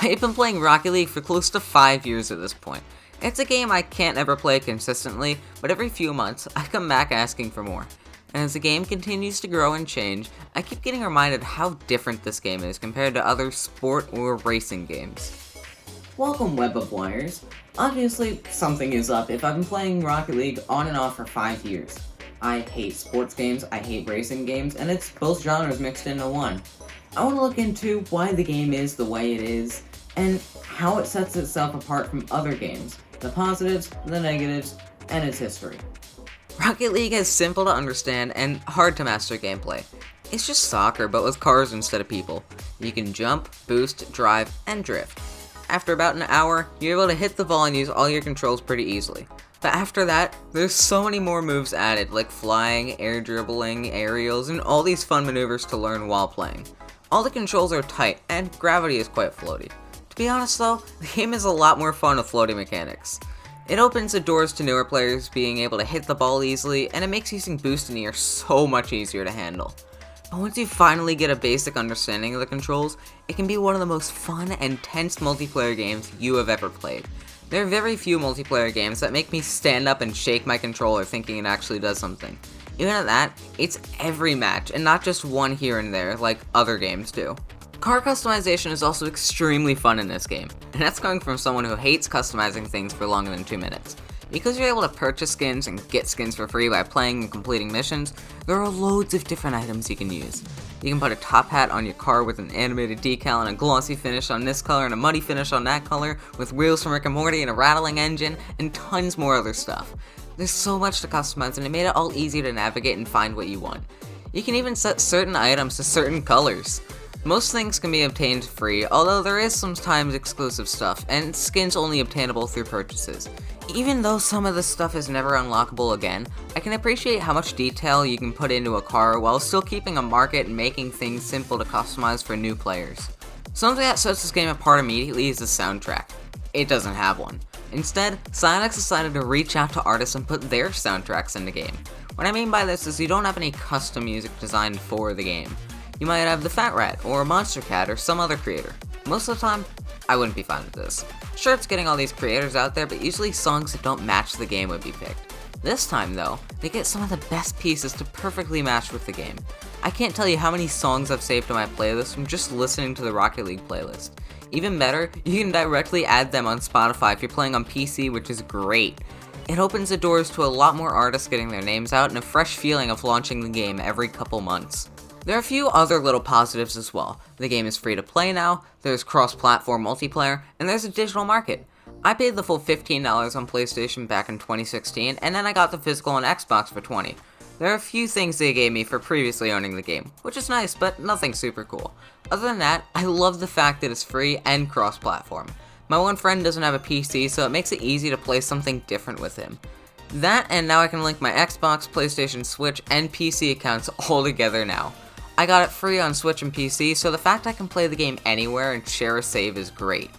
I've been playing Rocket League for close to 5 years at this point. It's a game I can't ever play consistently, but every few months, I come back asking for more. And as the game continues to grow and change, I keep getting reminded how different this game is compared to other sport or racing games. Welcome, Web of Wires. Obviously, something is up if I've been playing Rocket League on and off for 5 years. I hate sports games, I hate racing games, and it's both genres mixed into one. I want to look into why the game is the way it is, and how it sets itself apart from other games, the positives, the negatives, and its history. Rocket League is simple to understand and hard to master gameplay. It's just soccer, but with cars instead of people. You can jump, boost, drive, and drift. After about an hour, you're able to hit the ball and use all your controls pretty easily. But after that, there's so many more moves added, like flying, air dribbling, aerials, and all these fun maneuvers to learn while playing. All the controls are tight, and gravity is quite floaty. To be honest though, the game is a lot more fun with floating mechanics. It opens the doors to newer players being able to hit the ball easily, and it makes using boost in the air so much easier to handle. But once you finally get a basic understanding of the controls, it can be one of the most fun and tense multiplayer games you have ever played. There are very few multiplayer games that make me stand up and shake my controller thinking it actually does something. Even at that, it's every match, and not just one here and there like other games do. Car customization is also extremely fun in this game, and that's coming from someone who hates customizing things for longer than 2 minutes. Because you're able to purchase skins and get skins for free by playing and completing missions, there are loads of different items you can use. You can put a top hat on your car with an animated decal and a glossy finish on this color and a muddy finish on that color, with wheels from Rick and Morty and a rattling engine, and tons more other stuff. There's so much to customize, and it made it all easy to navigate and find what you want. You can even set certain items to certain colors. Most things can be obtained free, although there is sometimes exclusive stuff, and skins only obtainable through purchases. Even though some of this stuff is never unlockable again, I can appreciate how much detail you can put into a car while still keeping a market and making things simple to customize for new players. Something that sets this game apart immediately is the soundtrack. It doesn't have one. Instead, Psyonix decided to reach out to artists and put their soundtracks in the game. What I mean by this is you don't have any custom music designed for the game. You might have the Fat Rat, or Monster Cat, or some other creator. Most of the time, I wouldn't be fine with this. Sure, it's getting all these creators out there, but usually songs that don't match the game would be picked. This time though, they get some of the best pieces to perfectly match with the game. I can't tell you how many songs I've saved to my playlist from just listening to the Rocket League playlist. Even better, you can directly add them on Spotify if you're playing on PC, which is great. It opens the doors to a lot more artists getting their names out and a fresh feeling of launching the game every couple months. There are a few other little positives as well. The game is free to play now, there's cross-platform multiplayer, and there's a digital market. I paid the full $15 on PlayStation back in 2016, and then I got the physical on Xbox for $20. There are a few things they gave me for previously owning the game, which is nice, but nothing super cool. Other than that, I love the fact that it's free and cross-platform. My one friend doesn't have a PC, so it makes it easy to play something different with him. That, and now I can link my Xbox, PlayStation, Switch, and PC accounts all together now. I got it free on Switch and PC, so the fact I can play the game anywhere and share a save is great.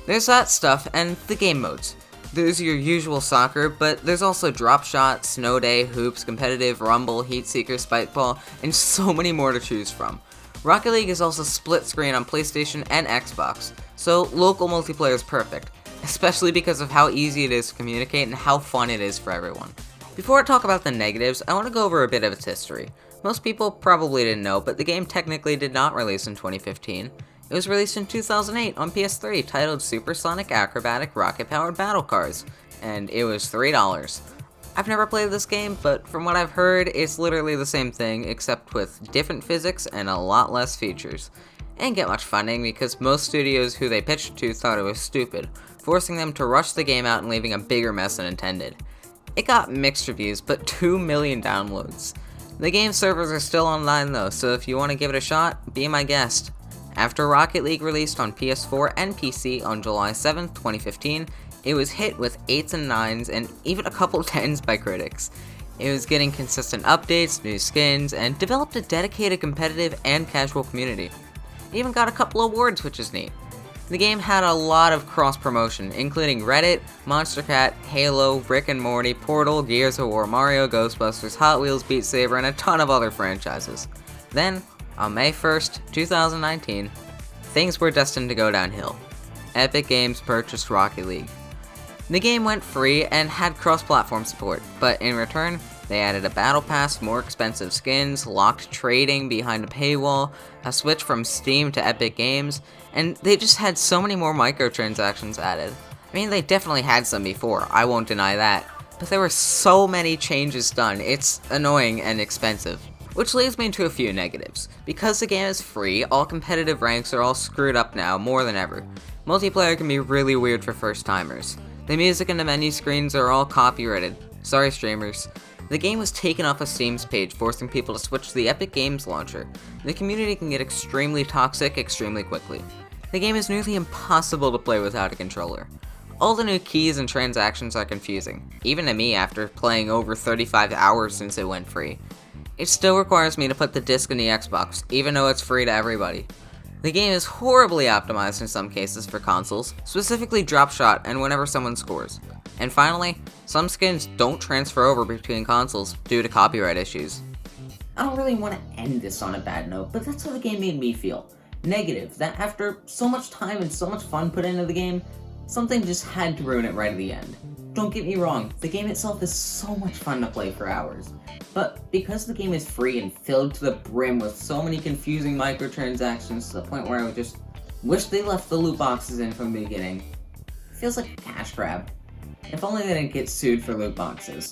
There's that stuff, and the game modes. There's your usual soccer, but there's also Drop Shot, Snow Day, Hoops, Competitive, Rumble, Heat Seeker, Spikeball, and so many more to choose from. Rocket League is also split screen on PlayStation and Xbox, so local multiplayer is perfect, especially because of how easy it is to communicate and how fun it is for everyone. Before I talk about the negatives, I want to go over a bit of its history. Most people probably didn't know, but the game technically did not release in 2015. It was released in 2008 on PS3, titled Supersonic Acrobatic Rocket-Powered Battle Cars, and it was $3. I've never played this game, but from what I've heard, it's literally the same thing, except with different physics and a lot less features. It didn't get much funding because most studios who they pitched to thought it was stupid, forcing them to rush the game out and leaving a bigger mess than intended. It got mixed reviews, but 2 million downloads. The game's servers are still online though, so if you want to give it a shot, be my guest. After Rocket League released on PS4 and PC on July 7, 2015, it was hit with 8s and 9s and even a couple 10s by critics. It was getting consistent updates, new skins, and developed a dedicated competitive and casual community. It even got a couple awards, which is neat. The game had a lot of cross-promotion, including Reddit, Monster Cat, Halo, Rick and Morty, Portal, Gears of War, Mario, Ghostbusters, Hot Wheels, Beat Saber, and a ton of other franchises. Then, on May 1st, 2019, things were destined to go downhill. Epic Games purchased Rocket League. The game went free and had cross-platform support, but in return, they added a battle pass, more expensive skins, locked trading behind a paywall, a switch from Steam to Epic Games, and they just had so many more microtransactions added. I mean, they definitely had some before, I won't deny that, but there were so many changes done, it's annoying and expensive. Which leads me to a few negatives. Because the game is free, all competitive ranks are all screwed up now more than ever. Multiplayer can be really weird for first timers. The music and the menu screens are all copyrighted. Sorry streamers. The game was taken off of Steam's page, forcing people to switch to the Epic Games launcher. The community can get extremely toxic extremely quickly. The game is nearly impossible to play without a controller. All the new keys and transactions are confusing, even to me after playing over 35 hours since it went free. It still requires me to put the disc in the Xbox, even though it's free to everybody. The game is horribly optimized in some cases for consoles, specifically drop shot and whenever someone scores. And finally, some skins don't transfer over between consoles due to copyright issues. I don't really want to end this on a bad note, but that's how the game made me feel. Negative, that after so much time and so much fun put into the game, something just had to ruin it right at the end. Don't get me wrong, the game itself is so much fun to play for hours. But because the game is free and filled to the brim with so many confusing microtransactions to the point where I would just wish they left the loot boxes in from the beginning, it feels like a cash grab. If only they didn't get sued for loot boxes.